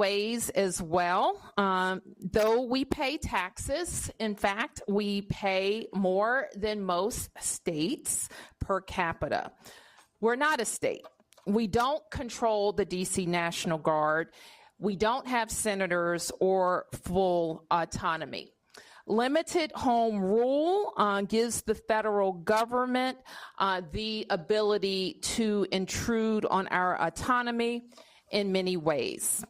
ways as well. Though we pay taxes, in fact, we pay more than most states per capita. We're not a state. We don't control the DC National Guard. We don't have senators or full autonomy. Limited home rule gives the federal government the ability to intrude on our autonomy in many ways.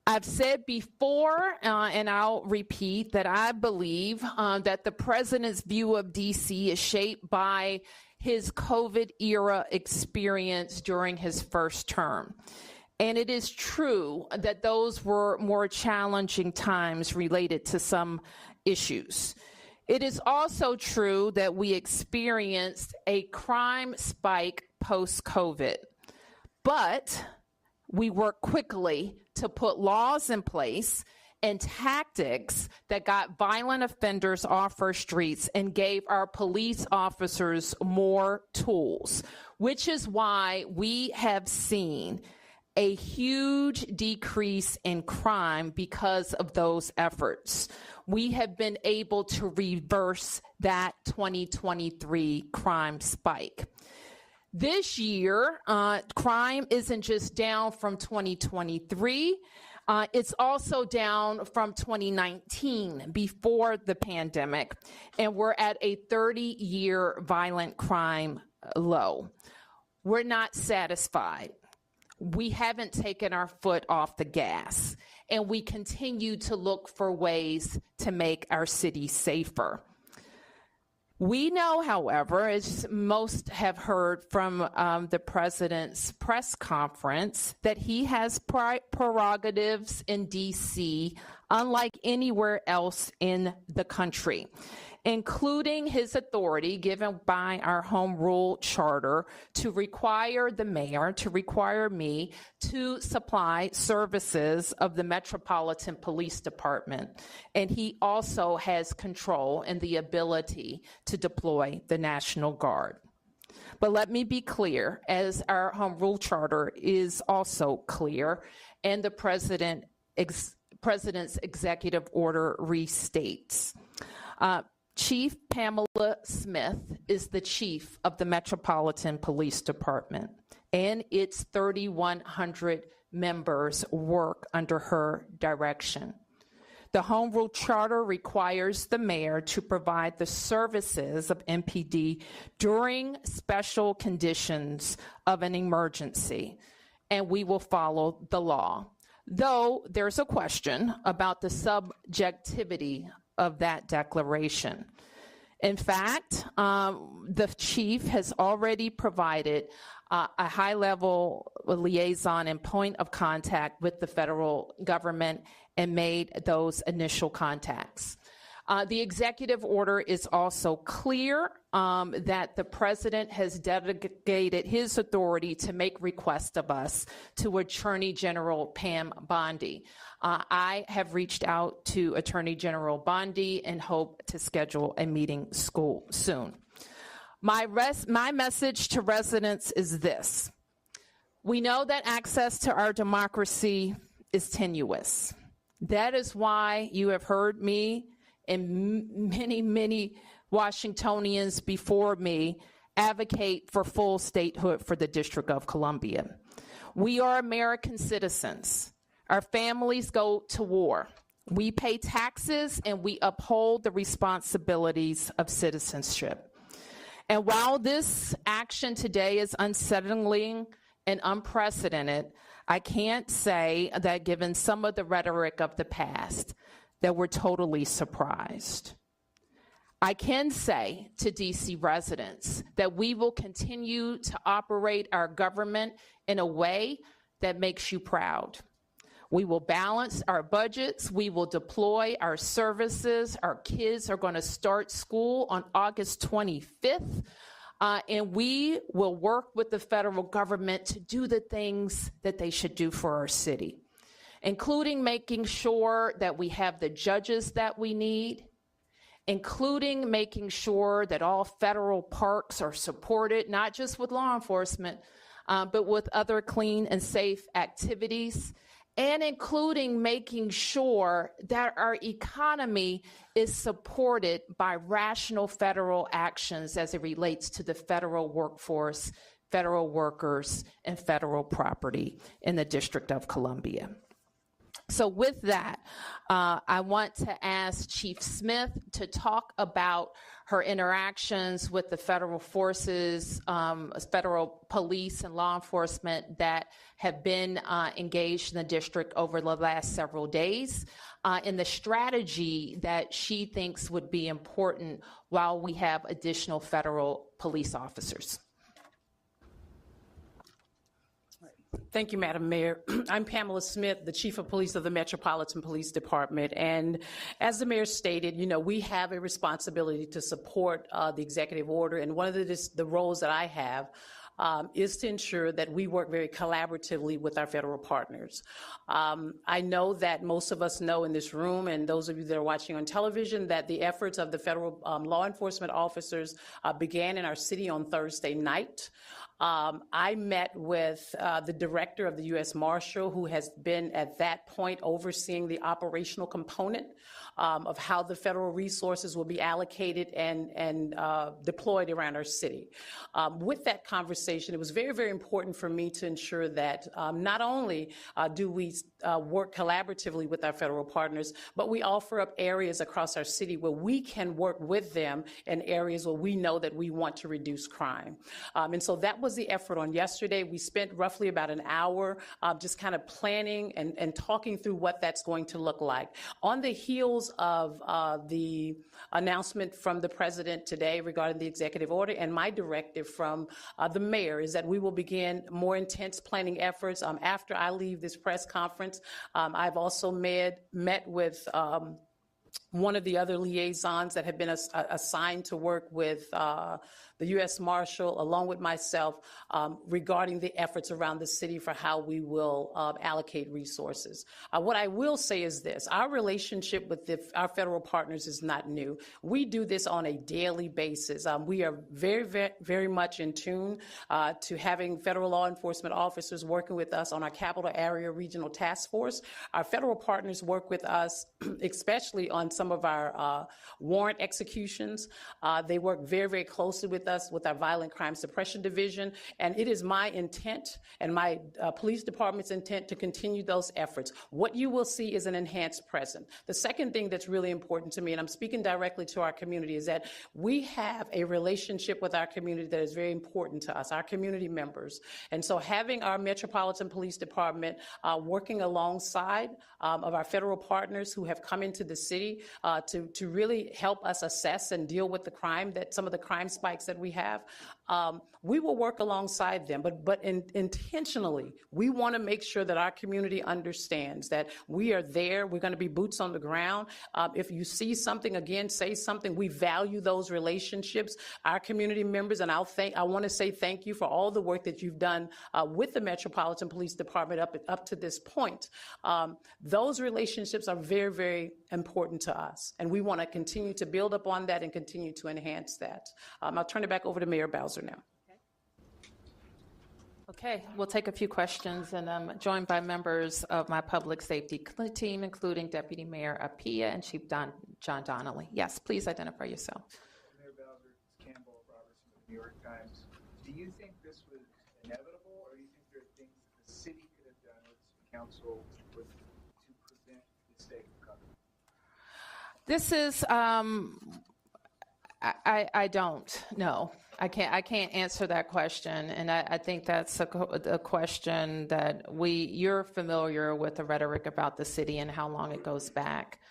I've said before, and I'll repeat, that I believe that the president's view of DC is shaped by his COVID era experience during his first term. And it is true that those were more challenging times related to some issues. It is also true that we experienced a crime spike post-COVID, but we worked quickly to put laws in place and tactics that got violent offenders off our streets and gave our police officers more tools, which is why we have seen a huge decrease in crime because of those efforts. We have been able to reverse that 2023 crime spike. This year, crime isn't just down from 2023, it's also down from 2019, before the pandemic, and we're at a 30-year violent crime low. We're not satisfied. We haven't taken our foot off the gas, and we continue to look for ways to make our city safer. We know, however, as most have heard from the president's press conference, that he has prerogatives in D.C. unlike anywhere else in the country, including his authority given by our home rule charter to require the mayor, to require me to supply services of the Metropolitan Police Department. And he also has control and the ability to deploy the National Guard. But let me be clear, as our home rule charter is also clear, and the president's executive order restates. Chief Pamela Smith is the chief of the Metropolitan Police Department, and its 3,100 members work under her direction. The Home Rule Charter requires the mayor to provide the services of MPD during special conditions of an emergency, and we will follow the law. Though there's a question about the subjectivity of that declaration. In fact, the chief has already provided a high-level liaison and point of contact with the federal government and made those initial contacts. The executive order is also clear that the president has delegated his authority to make requests of us to Attorney General Pam Bondi. I have reached out to Attorney General Bondi and hope to schedule a meeting soon. My message to residents is this. We know that access to our democracy is tenuous. That is why you have heard me and many Washingtonians before me advocate for full statehood for the District of Columbia. We are American citizens. Our families go to war. We pay taxes and we uphold the responsibilities of citizenship. And while this action today is unsettling and unprecedented, I can't say that given some of the rhetoric of the past, that we're totally surprised. I can say to DC residents that we will continue to operate our government in a way that makes you proud. We will balance our budgets. We will deploy our services. Our kids are going to start school on August 25th. And we will work with the federal government to do the things that they should do for our city, including making sure that we have the judges that we need, including making sure that all federal parks are supported, not just with law enforcement, but with other clean and safe activities, and including making sure that our economy is supported by rational federal actions as it relates to the federal workforce, federal workers, and federal property in the District of Columbia. So with that, I want to ask Chief Smith to talk about her interactions with the federal forces, federal police and law enforcement that have been engaged in the district over the last several days, and the strategy that she thinks would be important while we have additional federal police officers. Thank you, Madam Mayor. I'm Pamela Smith, the Chief of Police of the Metropolitan Police Department. And as the Mayor stated, we have a responsibility to support the executive order. And one of the roles that I have is to ensure that we work very collaboratively with our federal partners. I know that most of us know in this room, and those of you that are watching on television, that the efforts of the federal law enforcement officers began in our city on Thursday night. I met with the director of the U.S. Marshal, who has been at that point overseeing the operational component of how the federal resources will be allocated and deployed around our city. With that conversation, it was very, very important for me to ensure that not only do we work collaboratively with our federal partners, but we offer up areas across our city where we can work with them in areas where we know that we want to reduce crime. And so that was the effort on yesterday. We spent roughly about an hour just kind of planning and talking through what that's going to look like. On the heels of the announcement from the president today regarding the executive order and my directive from the mayor is that we will begin more intense planning efforts after I leave this press conference. I've also met with one of the other liaisons that have been assigned to work with the U.S. Marshal, along with myself, regarding the efforts around the city for how we will allocate resources. What I will say is this: our relationship with our federal partners is not new. We do this on a daily basis. We are very, very, very much in tune to having federal law enforcement officers working with us on our Capital Area Regional Task Force. Our federal partners work with us, especially on some of our warrant executions. They work very, very closely with us with our Violent Crime Suppression Division, and it is my intent and my police department's intent to continue those efforts. What you will see is an enhanced presence. The second thing that's really important to me, and I'm speaking directly to our community, is that we have a relationship with our community that is very important to us, our community members. And so having our Metropolitan Police Department working alongside of our federal partners who have come into the city to really help us assess and deal with the crime, that some of the crime spikes that we have, we will work alongside them, but intentionally, we want to make sure that our community understands that we are there. We're going to be boots on the ground. If you see something, again, say something. We value those relationships. Our community members, and I want to say thank you for all the work that you've done with the Metropolitan Police Department up to this point. Those relationships are very, very important to us, and we want to continue to build upon that and continue to enhance that. I'll turn it back over to Mayor Bowser now. Okay, we'll take a few questions, and I'm joined by members of my public safety team, including Deputy Mayor Appiah and Chief John Donnelly. Yes, please identify yourself. Mayor Bowser, Campbell Robertson with the New York Times. Do you think this was inevitable, or do you think there are things that the city could have done with the council to prevent the state from coming? This is, I don't know. I can't answer that question, and I think that's a question that you're familiar with the rhetoric about the city and how long it goes back,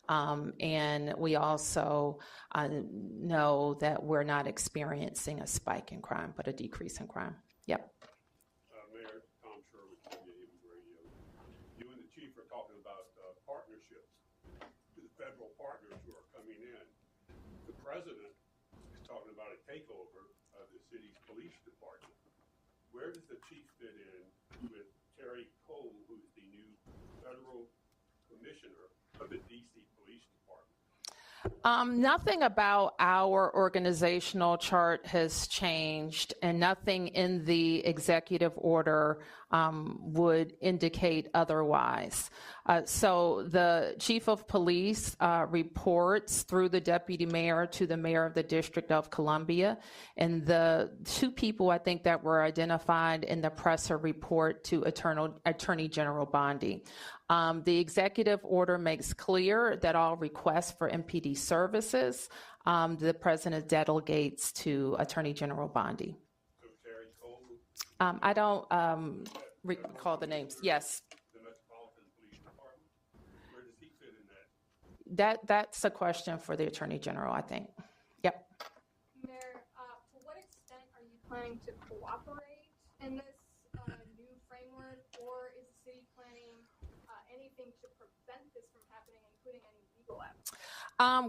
and we also know that we're not experiencing a spike in crime, but a decrease in crime. Yep. Mayor Tom Sherwood, News Radio. You and the chief are talking about partnerships to the federal partners who are coming in. The president is talking about a takeover of the city's police department. Where does the chief fit in with Terry Cole, who's the new federal commissioner of the DC Police Department? Nothing about our organizational chart has changed, and nothing in the executive order would indicate otherwise. So the chief of police reports through the deputy mayor to the mayor of the District of Columbia, and the two people I think that were identified in the presser report to Attorney General Bondi. The executive order makes clear that all requests for MPD services, the president delegates to Attorney General Bondi. I don't recall the names. Yes. The Metropolitan Police Department, where does he fit in that? That's a question for the Attorney General, I think. Yep. Mayor, to what extent are you planning to cooperate in this new framework, or is the city planning anything to prevent this from happening, including any legal action?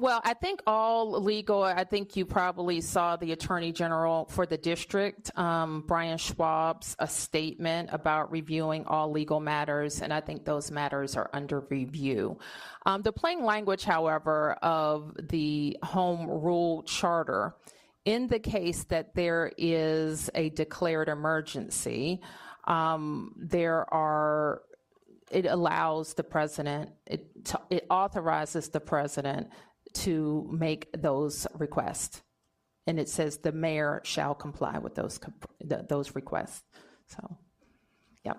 Well, I think all legal, I think you probably saw the Attorney General for the district, Brian Schwab's a statement about reviewing all legal matters, and I think those matters are under review. The plain language, however, of the Home Rule Charter indicates that there is a declared emergency. It allows the president, it authorizes the president to make those requests. And it says the mayor shall comply with those requests. So, yeah.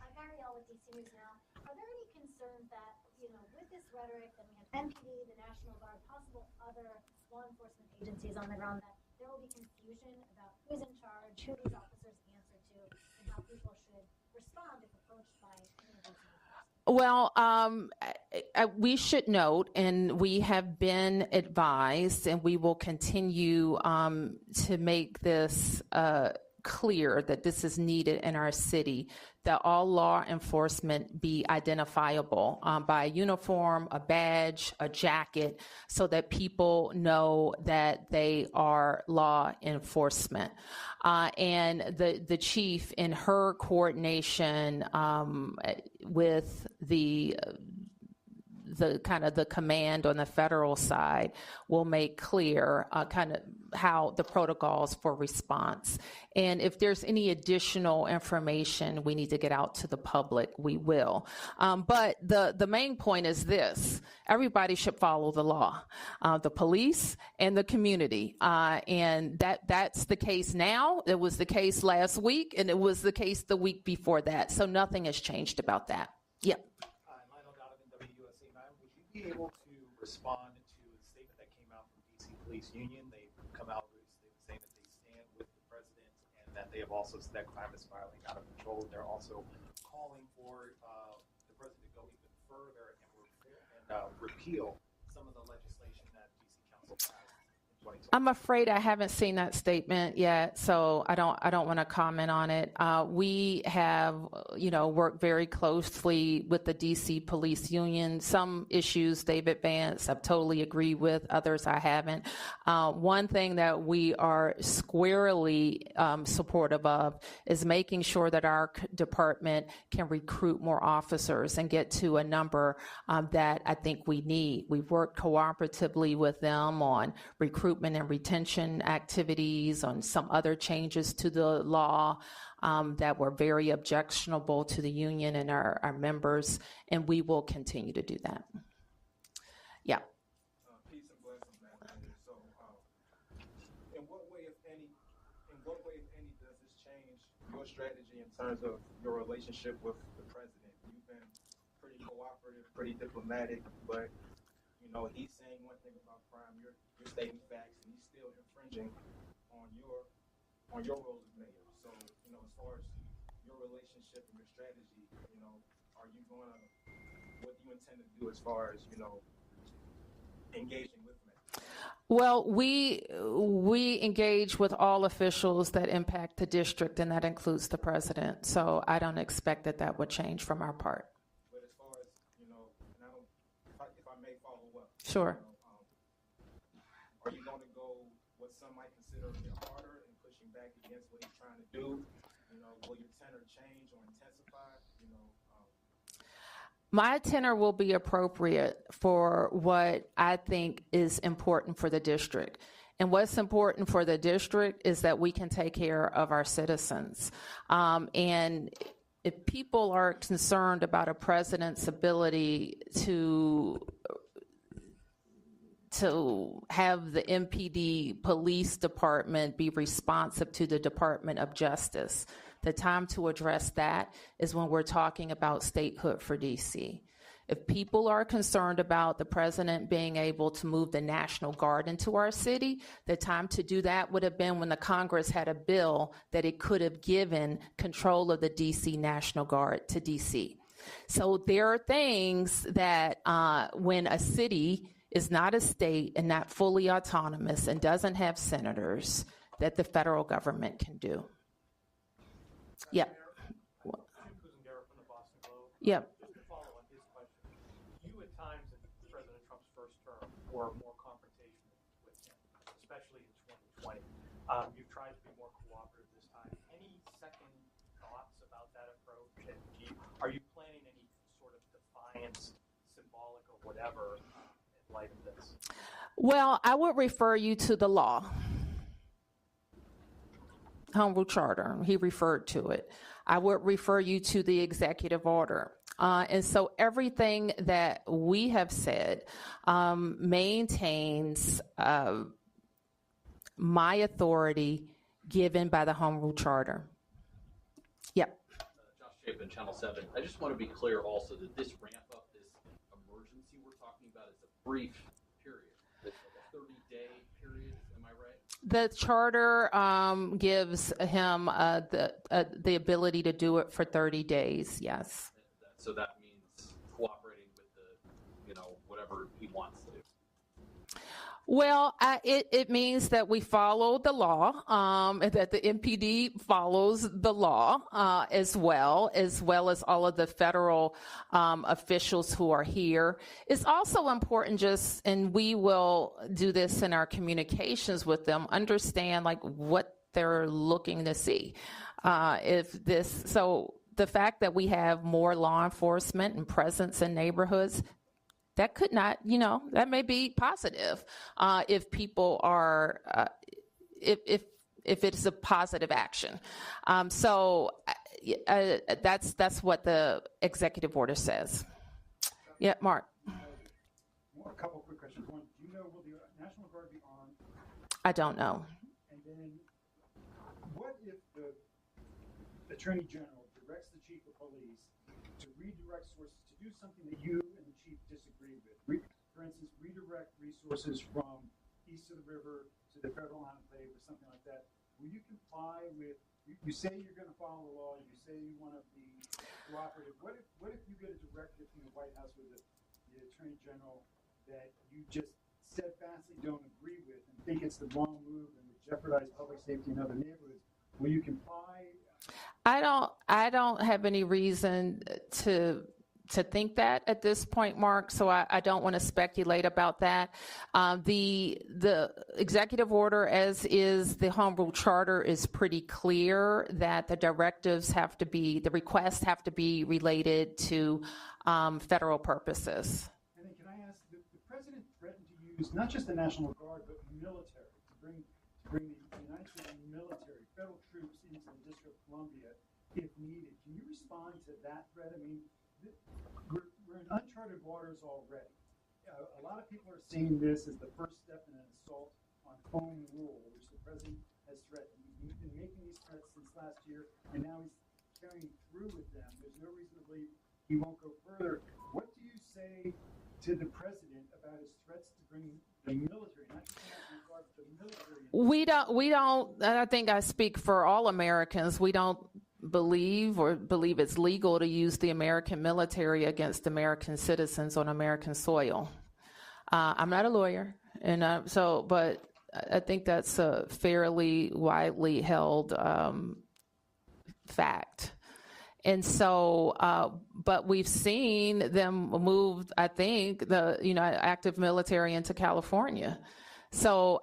I'm Muriel with DC News Now. Are there any concerns that, with this rhetoric that we have MPD, the National Guard, possible other law enforcement agencies on the ground, that there will be confusion about who's in charge, who these officers answer to, and how people should respond if approached by communities? Well, we should note, and we have been advised, and we will continue to make this clear that this is needed in our city, that all law enforcement be identifiable by a uniform, a badge, a jacket, so that people know that they are law enforcement. And the chief, in her coordination with the kind of the command on the federal side, will make clear kind of how the protocols for response. And if there's any additional information we need to get out to the public, we will. But the main point is this: everybody should follow the law, the police and the community. And that's the case now. It was the case last week, and it was the case the week before that. So nothing has changed about that. Yep. Be able to respond to the statement that came out from DC Police Union. They've come out saying that they stand with the president, and that they have also said that crime is spiraling out of control. They're also calling for the president to go even further and repeal some of the legislation that DC Council passed. I'm afraid I haven't seen that statement yet, so I don't want to comment on it. We have, worked very closely with the DC Police Union. Some issues they've advanced, I've totally agreed with. Others I haven't. One thing that we are squarely supportive of is making sure that our department can recruit more officers and get to a number that I think we need. We've worked cooperatively with them on recruitment and retention activities, on some other changes to the law that were very objectionable to the union and our members, and we will continue to do that. Yeah. Peace and blessings, man. So, in what way, if any, does this change your strategy in terms of your relationship with the president? You've been pretty cooperative, pretty diplomatic, but he's saying one thing about crime, you're stating facts, and he's still infringing on your role as mayor. So, as far as your relationship and your strategy, what do you intend to do as far as, engaging with me? Well, we engage with all officials that impact the district, and that includes the president. So I don't expect that would change from our part. But as far as, and if I may follow up. Sure. Are you going to go what some might consider a bit harder in pushing back against what he's trying to do? Will your tenor change or intensify? My tenor will be appropriate for what I think is important for the district. And what's important for the district is that we can take care of our citizens. And if people are concerned about a president's ability to have the MPD police department be responsive to the Department of Justice, the time to address that is when we're talking about statehood for DC. If people are concerned about the president being able to move the National Guard into our city, the time to do that would have been when the Congress had a bill that it could have given control of the DC National Guard to DC. So there are things that when a city is not a state and not fully autonomous and doesn't have senators, that the federal government can do. Yep. Yep. Just to follow on his question, you at times in President Trump's first term were more confrontational with him, especially in 2020. You've tried to be more cooperative this time. Any second thoughts about that approach? And are you planning any sort of defiance, symbolic or whatever, in light of this? Well, I would refer you to the law. Home Rule Charter, he referred to it. I would refer you to the executive order. And so everything that we have said maintains my authority given by the Home Rule Charter. Yep. Josh Chapin, Channel 7. I just want to be clear also that this ramp up, this emergency we're talking about is a brief period. It's like a 30-day period. Am I right? The charter gives him the ability to do it for 30 days, yes. So that means cooperating with the, whatever he wants to do. Well, it means that we follow the law, that the MPD follows the law as well as all of the federal officials who are here. It's also important and we will do this in our communications with them, understand like what they're looking to see. So the fact that we have more law enforcement and presence in neighborhoods, that could not, that may be positive if people are, if it's a positive action. So that's what the executive order says. Yeah, Mark. A couple quick questions. One, do you know, will the National Guard be armed? I don't know. And then, what if the Attorney General directs the Chief of Police to redirect sources to do something that you and the Chief disagree with? For instance, redirect resources from east of the river to the federal enclave or something like that. Will you comply with, you say you're going to follow the law, you say you want to be cooperative. What if you get a directive from the White House with the Attorney General that you just steadfastly don't agree with and think it's the wrong move and would jeopardize public safety in other neighborhoods? Will you comply? I don't have any reason to think that at this point, Mark, so I don't want to speculate about that. The executive order, as is the Home Rule Charter, is pretty clear that the directives the requests have to be related to federal purposes. And then can I ask, the president threatened to use not just the National Guard, but military, to bring the United States military, federal troops into the District of Columbia if needed. Can you respond to that threat? I mean, we're in uncharted waters already. A lot of people are seeing this as the first step in an assault on home rule, which the president has threatened. He's been making these threats since last year, and now he's carrying through with them. There's no reason to believe he won't go further. What do you say to the president about his threats to bring the military, not just the National Guard, but the military? We don't, I think I speak for all Americans, we don't believe it's legal to use the American military against American citizens on American soil. I'm not a lawyer, but I think that's a fairly widely held fact. And so, but we've seen them move, I think, active military into California. So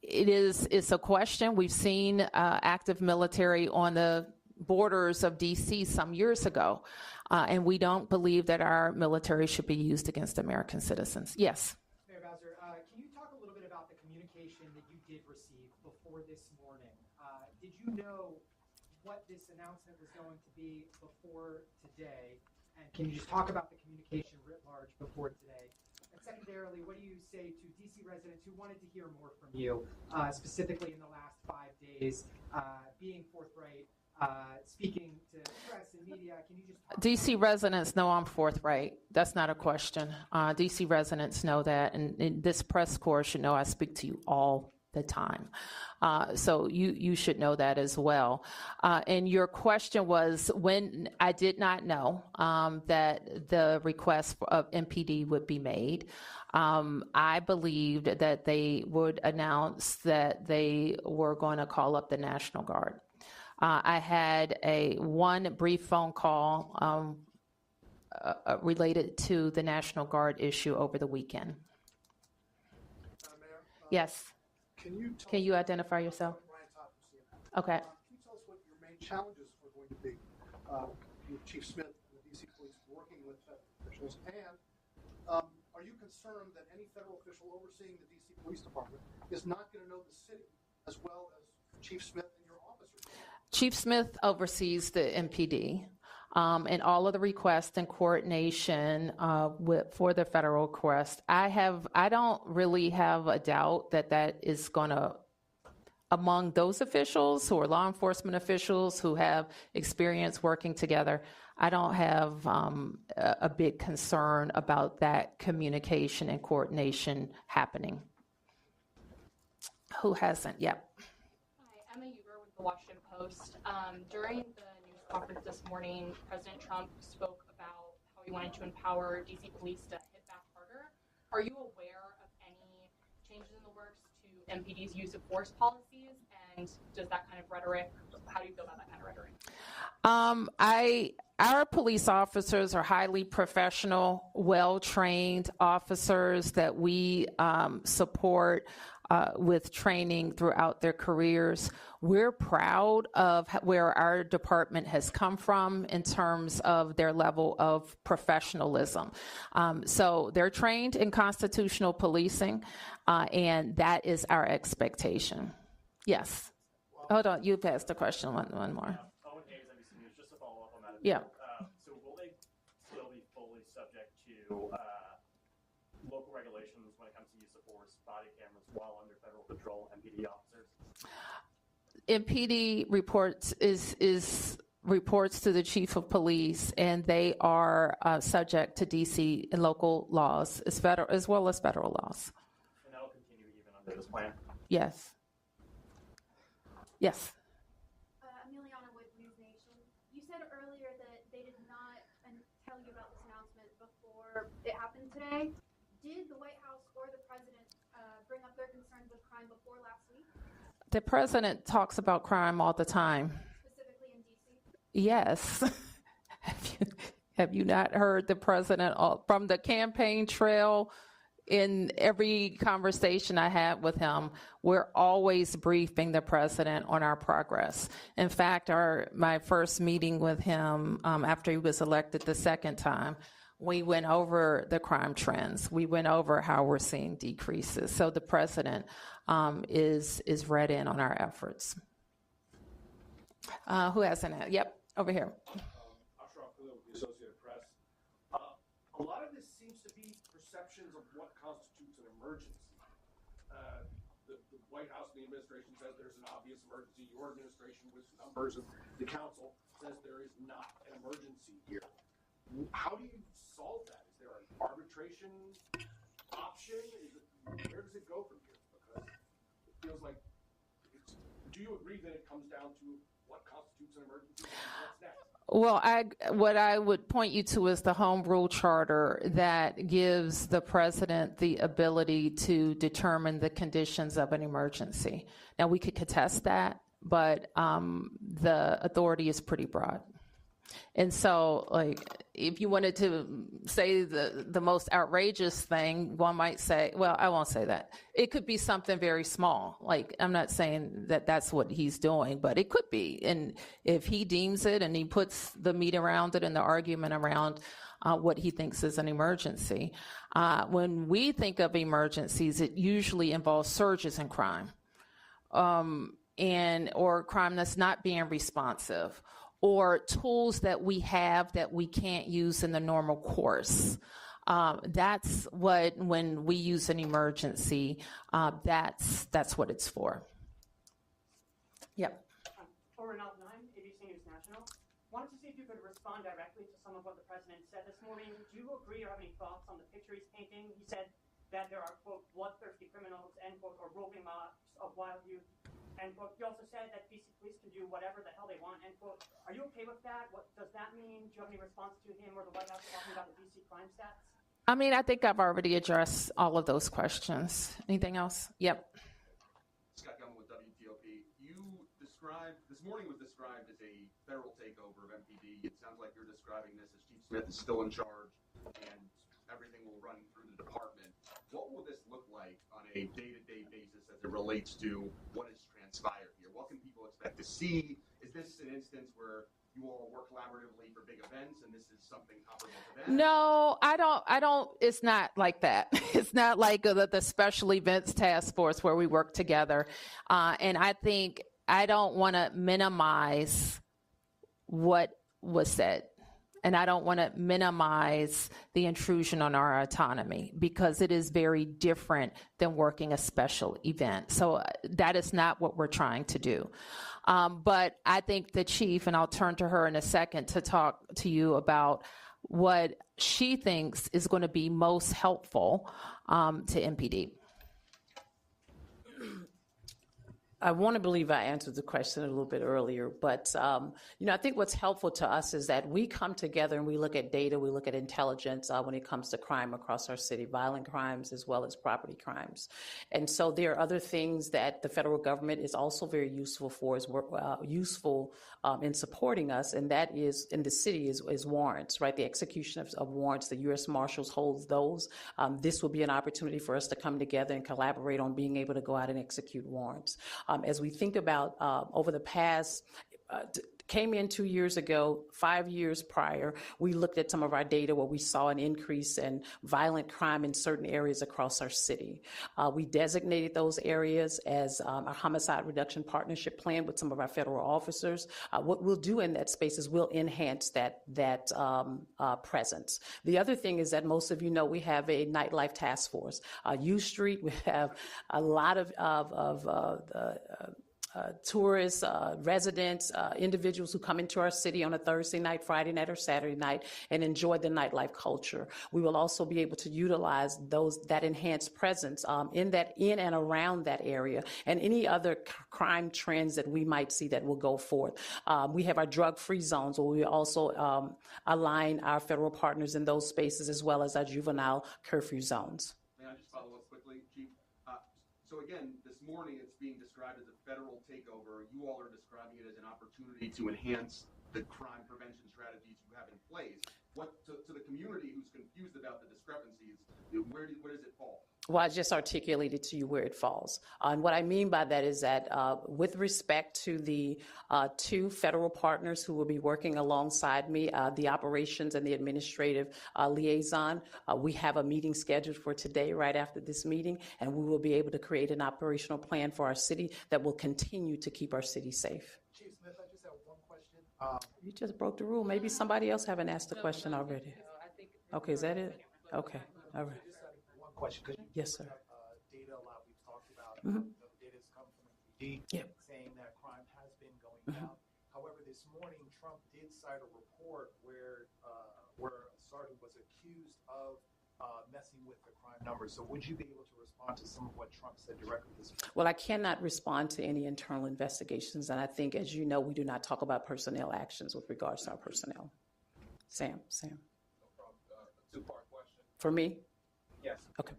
it's a question. We've seen active military on the borders of DC some years ago, and we don't believe that our military should be used against American citizens. Yes. Mayor Bowser, can you talk a little bit about the communication that you did receive before this morning? Did you know what this announcement was going to be before today? And can you just talk about the communication writ large before today? And secondarily, what do you say to DC residents who wanted to hear more from you, specifically in the last 5 days, being forthright, speaking to press and media? Can you just talk DC residents know I'm forthright. That's not a question. DC residents know that, and this press corps should know I speak to you all the time. So you should know that as well. And your question was when I did not know that the request of MPD would be made. I believed that they would announce that they were going to call up the National Guard. I had one brief phone call related to the National Guard issue over the weekend. Yes. Can you identify yourself? Okay. Can you tell us what your main challenges are going to be with Chief Smith and the DC Police working with federal officials? And are you concerned that any federal official overseeing the DC Police Department is not going to know the city as well as Chief Smith and your officers? Chief Smith oversees the MPD. And all of the requests and coordination for the federal request. I don't really have a doubt that is going to, among those officials who are law enforcement officials who have experience working together, I don't have a big concern about that communication and coordination happening. Who hasn't? Yep. Hi, Emma Huber with the Washington Post. During the conference this morning, President Trump spoke about how he wanted to empower DC police to hit back harder. Are you aware of any changes in the works to MPD's use of force policies? And does that kind of rhetoric, how do you feel about that kind of rhetoric? Our police officers are highly professional, well-trained officers that we support with training throughout their careers. We're proud of where our department has come from in terms of their level of professionalism. So they're trained in constitutional policing, and that is our expectation. Yes. Hold on, you passed the question one more. Owen Hayes, NBC News, just to follow up on that. Yeah. So will they still be fully subject to local regulations when it comes to use of force, body cameras, while under federal control, MPD officers? MPD reports to the chief of police, and they are subject to DC and local laws as well as federal laws. And that will continue even under this plan? Yes. Yes. Emiliana with NewsNation. You said earlier that they did not tell you about this announcement before it happened today. Did the White House or the president bring up their concerns with crime before last week? The president talks about crime all the time. Specifically in D.C.? Yes. Have you not heard the president from the campaign trail? In every conversation I had with him, we're always briefing the president on our progress. In fact, my first meeting with him after he was elected the second time, we went over the crime trends. We went over how we're seeing decreases. So the president is read in on our efforts. Who has an ad? Yep, over here. The Associated Press. A lot of this seems to be perceptions of what constitutes an emergency. The White House and the administration says there's an obvious emergency. Your administration, with numbers of the council, says there is not an emergency here. How do you solve that? Is there an arbitration option? Where does it go from here? Because it feels like, do you agree that it comes down to what constitutes an emergency and what's next? Well, what I would point you to is the Home Rule Charter that gives the president the ability to determine the conditions of an emergency. Now, we could contest that, but the authority is pretty broad. And so, if you wanted to say the most outrageous thing, one might say, well, I won't say that. It could be something very small. I'm not saying that that's what he's doing, but it could be. And if he deems it and he puts the meat around it and the argument around what he thinks is an emergency. When we think of emergencies, it usually involves surges in crime. or crime that's not being responsive, or tools that we have that we can't use in the normal course. That's what, when we use an emergency, that's what it's for. Yep. Renald 9, ABC News National. Wanted to see if you could respond directly to some of what the president said this morning. Do you agree or have any thoughts on the picture he's painting? He said that there are, quote, bloodthirsty criminals, end quote, or roving mobs of wild youth, end quote. He also said that DC police can do whatever the hell they want, end quote. Are you okay with that? What does that mean? Do you have any response to him or the White House talking about the DC crime stats? I mean, I think I've already addressed all of those questions. Anything else? Yep. Scott Gellman with WTOP. This morning was described as a federal takeover of MPD. It sounds like you're describing this as Chief Smith is still in charge and everything will run through the department. What will this look like on a day-to-day basis as it relates to what has transpired here? What can people expect to see? Is this an instance where you all work collaboratively for big events and this is something comparable to that? No, I don't, it's not like that. It's not like the special events task force where we work together. And I think I don't want to minimize what was said. And I don't want to minimize the intrusion on our autonomy because it is very different than working a special event. So that is not what we're trying to do. But I think the chief, and I'll turn to her in a second to talk to you about what she thinks is going to be most helpful to MPD. I want to believe I answered the question a little bit earlier, but I think what's helpful to us is that we come together and we look at data, we look at intelligence when it comes to crime across our city, violent crimes as well as property crimes. And so there are other things that the federal government is also very useful for, useful in supporting us, and that is in the city is warrants, right? The execution of warrants, the U.S. Marshals holds those. This will be an opportunity for us to come together and collaborate on being able to go out and execute warrants. As we think about over the past, came in 2 years ago, 5 years prior, we looked at some of our data where we saw an increase in violent crime in certain areas across our city. We designated those areas as a homicide reduction partnership plan with some of our federal officers. What we'll do in that space is we'll enhance that presence. The other thing is that most of you know we have a nightlife task force. U Street, we have a lot of tourists, residents, individuals who come into our city on a Thursday night, Friday night, or Saturday night and enjoy the nightlife culture. We will also be able to utilize that enhanced presence in and around that area and any other crime trends that we might see that will go forth. We have our drug-free zones where we also align our federal partners in those spaces as well as our juvenile curfew zones. May I just follow up quickly, Chief? So again, this morning it's being described as a federal takeover. You all are describing it as an opportunity to enhance the crime prevention strategies you have in place. What to the community who's confused about the discrepancies, where does it fall? Well, I just articulated to you where it falls. And what I mean by that is that with respect to the two federal partners who will be working alongside me, the operations and the administrative liaison, we have a meeting scheduled for today right after this meeting, and we will be able to create an operational plan for our city that will continue to keep our city safe. Chief Smith, I just have one question. You just broke the rule. Maybe somebody else haven't asked the question already. Okay, is that it? Okay, all right. Question. Yes, sir. Data a lot we've talked about. Mm-hmm. Data has come from MPD saying that crime has been going down. However, this morning Trump did cite a report where a sergeant was accused of messing with the crime numbers. So would you be able to respond to some of what Trump said directly this morning? Well, I cannot respond to any internal investigations, and I think, as you know, we do not talk about personnel actions with regards to our personnel. Sam. No problem. Two-part question. For me? Yes. Okay.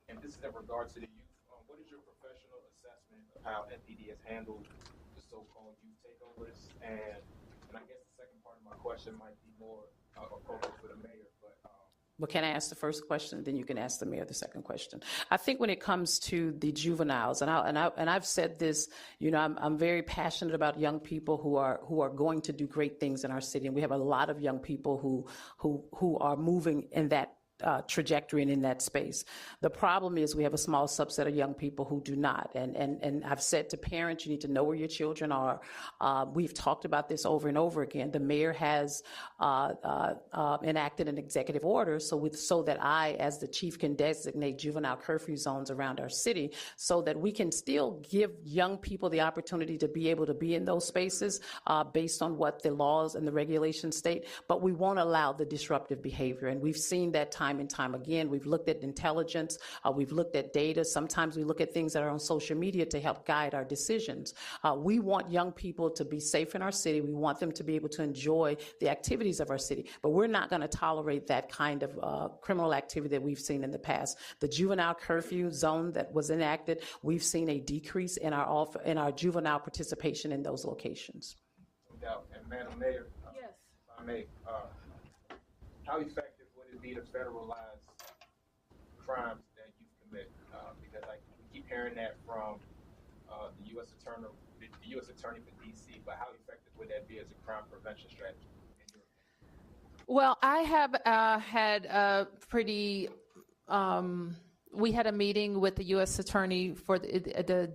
And this is in regards to the youth. What is your professional assessment of how MPD has handled the so-called youth takeovers? And I guess the second part of my question might be more appropriate for the mayor. Well, can I ask the first question, then you can ask the mayor the second question. I think when it comes to the juveniles, and I've said this, I'm very passionate about young people who are going to do great things in our city, and we have a lot of young people who are moving in that trajectory and in that space. The problem is we have a small subset of young people who do not. And I've said to parents, you need to know where your children are. We've talked about this over and over again. The mayor has enacted an executive order so that I, as the chief, can designate juvenile curfew zones around our city so that we can still give young people the opportunity to be able to be in those spaces based on what the laws and the regulations state, but we won't allow the disruptive behavior. And we've seen that time and time again. We've looked at intelligence, we've looked at data. Sometimes we look at things that are on social media to help guide our decisions. We want young people to be safe in our city. We want them to be able to enjoy the activities of our city, but we're not going to tolerate that kind of criminal activity that we've seen in the past. The juvenile curfew zone that was enacted, we've seen a decrease in our juvenile participation in those locations. No doubt. And Madam Mayor, Yes. if I may, how effective would it be to federalize crimes that you commit? Because we keep hearing that from the U.S. Attorney for D.C., but how effective would that be as a crime prevention strategy? Well, I have had a pretty. We had a meeting with the U.S. Attorney for the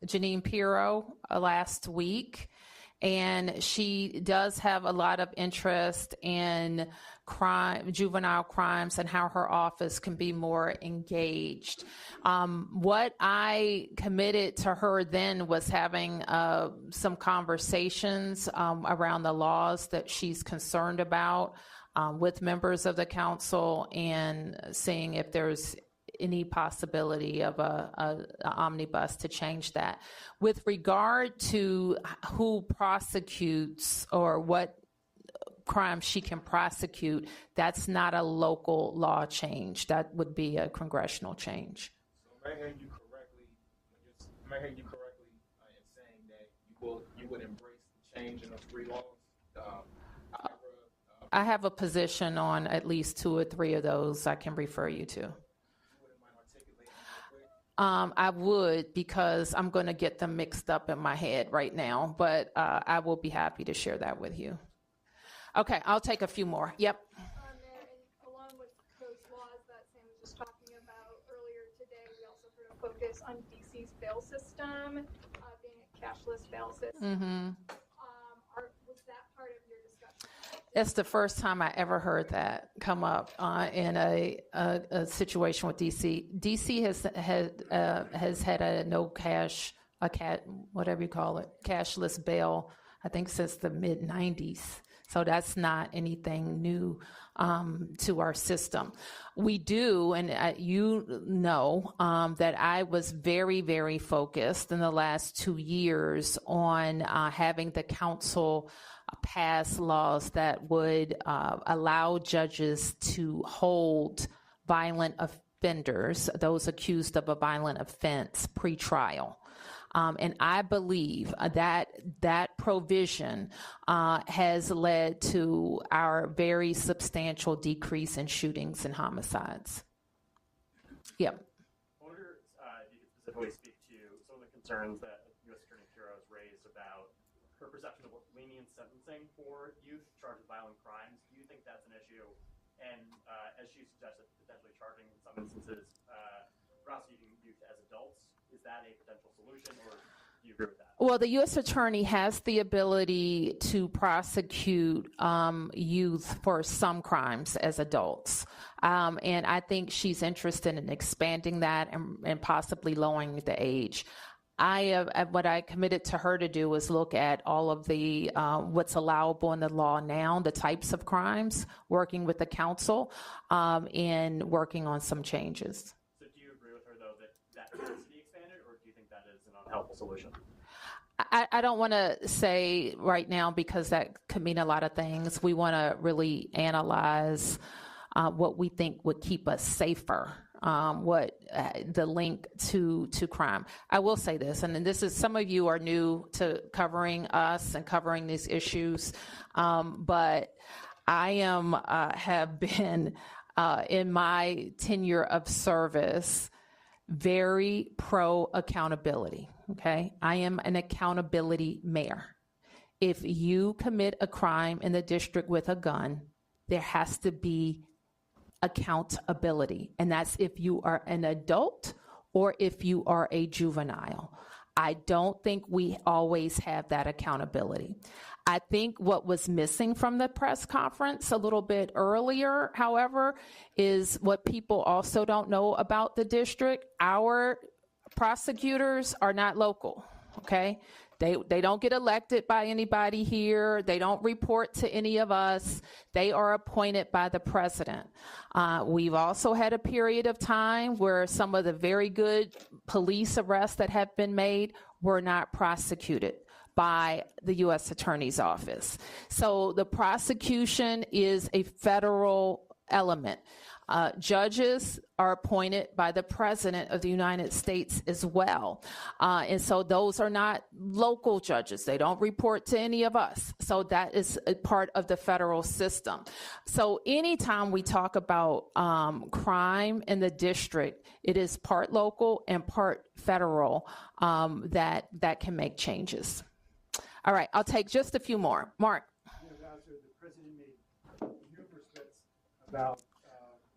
Janine Pirro last week, and she does have a lot of interest in juvenile crimes and how her office can be more engaged. What I committed to her then was having some conversations around the laws that she's concerned about with members of the council and seeing if there's any possibility of a omnibus to change that. With regard to who prosecutes or what crimes she can prosecute, that's not a local law change. That would be a congressional change. So am I hearing you correctly? In saying that you would embrace the change in those three laws? I have a position on at least 2 or 3 of those I can refer you to. I would, because I'm going to get them mixed up in my head right now, but I will be happy to share that with you. Okay, I'll take a few more. Yep. And along with those laws that Sam was just talking about earlier today, we also heard a focus on DC's bail system, being a cashless bail system. Mm-hmm. Was that part of your discussion? It's the first time I ever heard that come up in a situation with DC. DC has had a no cash, whatever you call it, cashless bail, I think since the mid-90s. So that's not anything new to our system. We do, and you know that I was very, very focused in the last 2 years on having the council pass laws that would allow judges to hold violent offenders, those accused of a violent offense, pre-trial. And I believe that provision has led to our very substantial decrease in shootings and homicides. Yep. I wonder if you could specifically speak to some of the concerns that U.S. Attorney Pirro has raised about her perception of lenient sentencing for youth charged with violent crimes. Do you think that's an issue? And as she suggested, potentially charging in some instances prosecuting youth as adults, is that a potential solution, or do you agree with that? Well, the U.S. Attorney has the ability to prosecute youth for some crimes as adults. And I think she's interested in expanding that and possibly lowering the age. What I committed to her to do was look at all of the what's allowable in the law now, the types of crimes, working with the council, and working on some changes. So do you agree with her, though, that has to be expanded, or do you think that is an unhelpful solution? I don't want to say right now because that could mean a lot of things. We want to really analyze what we think would keep us safer. What the link to crime. I will say this, and this is, some of you are new to covering us and covering these issues, but I have been in my tenure of service very pro accountability. Okay, I am an accountability mayor. If you commit a crime in the district with a gun, there has to be accountability. And that's if you are an adult or if you are a juvenile. I don't think we always have that accountability. I think what was missing from the press conference a little bit earlier, however, is what people also don't know about the district. Our prosecutors are not local, okay? They don't get elected by anybody here. They don't report to any of us. They are appointed by the president. We've also had a period of time where some of the very good police arrests that have been made were not prosecuted by the U.S. Attorney's Office. So the prosecution is a federal element. Judges are appointed by the President of the United States as well. And so those are not local judges. They don't report to any of us. So that is a part of the federal system. So anytime we talk about crime in the district, it is part local and part federal that can make changes. All right, I'll take just a few more. Mark. Bowser, the president made numerous threats about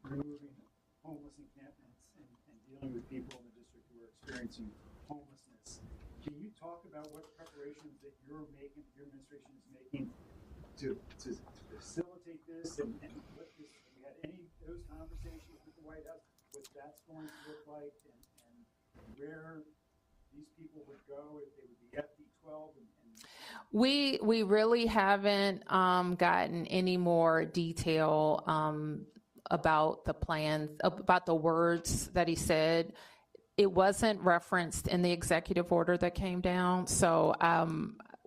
removing homeless encampments and dealing with people in the district who are experiencing homelessness. Can you talk about what preparations that your administration is making to facilitate this and what this, have you had any of those conversations with the White House, what that's going to look like and where these people would go if they would be FD12 We really haven't gotten any more detail about the plans, about the words that he said. It wasn't referenced in the executive order that came down. So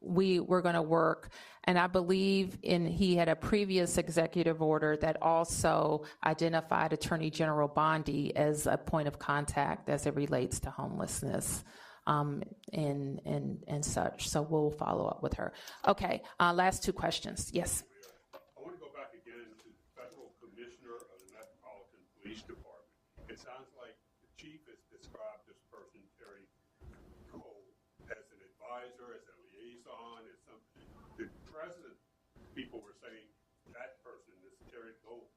we're going to work. And I believe he had a previous executive order that also identified Attorney General Bondi as a point of contact as it relates to homelessness. And such. So we'll follow up with her. Okay, last two questions. Yes. I want to go back again to the federal commissioner of the Metropolitan Police Department. It sounds like the chief has described this person, Terry Cole, as an advisor, as a liaison, as something. The president, people were saying that person, this Terry Cole,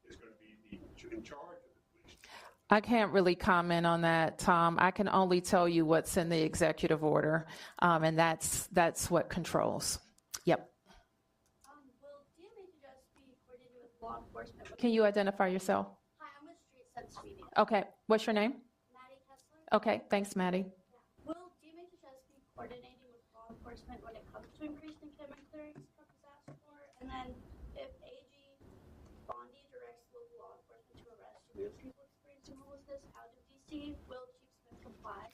is going to be in charge of the police department. I can't really comment on that, Tom. I can only tell you what's in the executive order, and that's what controls. Yep. Will DMHS be coordinated with law enforcement? Can you identify yourself? Hi, I'm with Street Sense Media. Okay. What's your name? Maddie Kessler. Okay. Thanks, Maddie. Yeah. Will DMHS be coordinating with law enforcement when it comes to increased encampment clearings Trump has asked for? And then if AG Bondi directs local law enforcement to arrest or remove people experiencing homelessness, how do DC, will Chief Smith comply?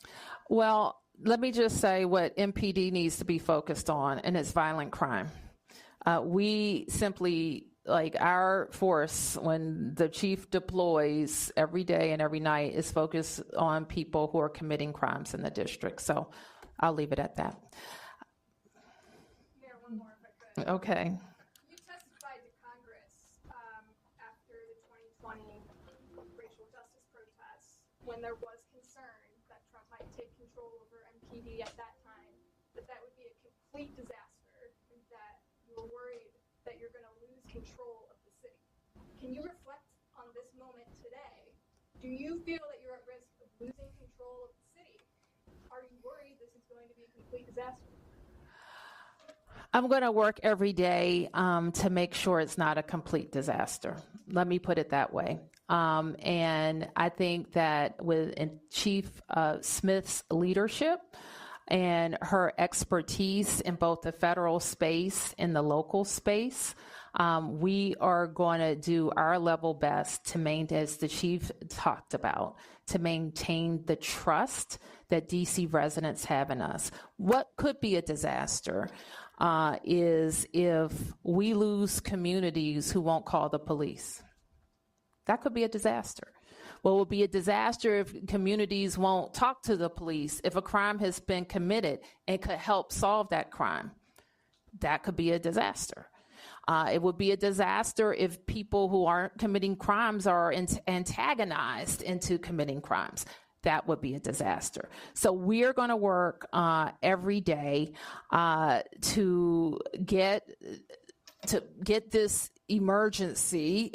Well, let me just say what MPD needs to be focused on, and it's violent crime. We simply, like our force, when the chief deploys every day and every night, is focused on people who are committing crimes in the district. So I'll leave it at that. Mayor, one more if I could. Okay. You testified to Congress after the 2020 racial justice protests when there was concern that Trump might take control over MPD at that time, that would be a complete disaster, and that you were worried that you're going to lose control of the city. Can you reflect on this moment today? Do you feel that you're at risk of losing control of the city? Are you worried this is going to be a complete disaster? I'm going to work every day to make sure it's not a complete disaster. Let me put it that way. And I think that with Chief Smith's leadership and her expertise in both the federal space and the local space, we are going to do our level best to maintain, as the chief talked about, to maintain the trust that DC residents have in us. What could be a disaster is if we lose communities who won't call the police. That could be a disaster. Well, it will be a disaster if communities won't talk to the police, if a crime has been committed and could help solve that crime. That could be a disaster. It would be a disaster if people who aren't committing crimes are antagonized into committing crimes. That would be a disaster. So we're going to work every day to get this emergency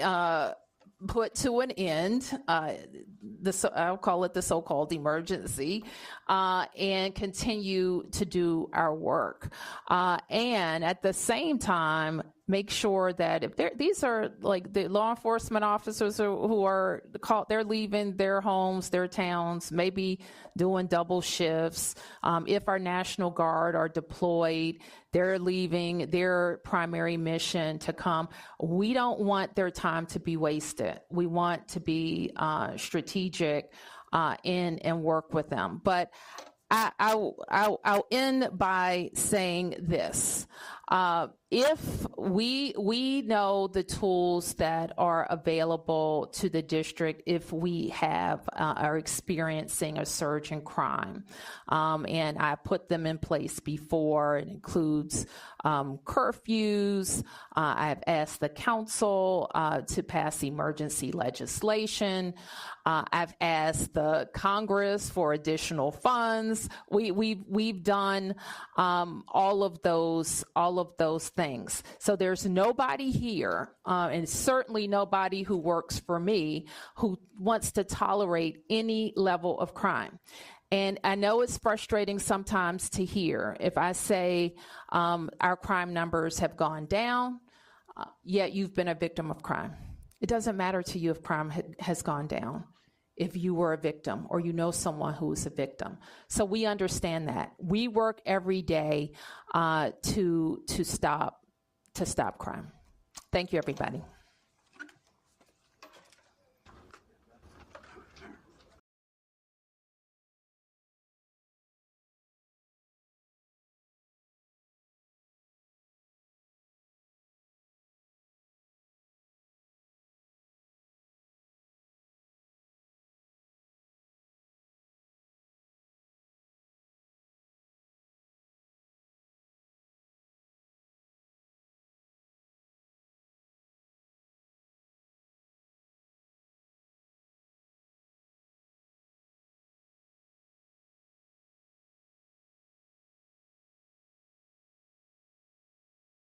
put to an end, I'll call it the so-called emergency, and continue to do our work. And at the same time, make sure that if these are like the law enforcement officers who are called, they're leaving their homes, their towns, maybe doing double shifts. If our National Guard are deployed, they're leaving their primary mission to come. We don't want their time to be wasted. We want to be strategic and work with them. But I'll end by saying this. If we know the tools that are available to the district if we are experiencing a surge in crime, and I put them in place before. It includes curfews. I've asked the council to pass emergency legislation. I've asked the Congress for additional funds. We've done all of those things. So there's nobody here, and certainly nobody who works for me, who wants to tolerate any level of crime. And I know it's frustrating sometimes to hear if I say our crime numbers have gone down, yet you've been a victim of crime. It doesn't matter to you if crime has gone down, if you were a victim or you know someone who is a victim. So we understand that. We work every day to stop crime. Thank you, everybody.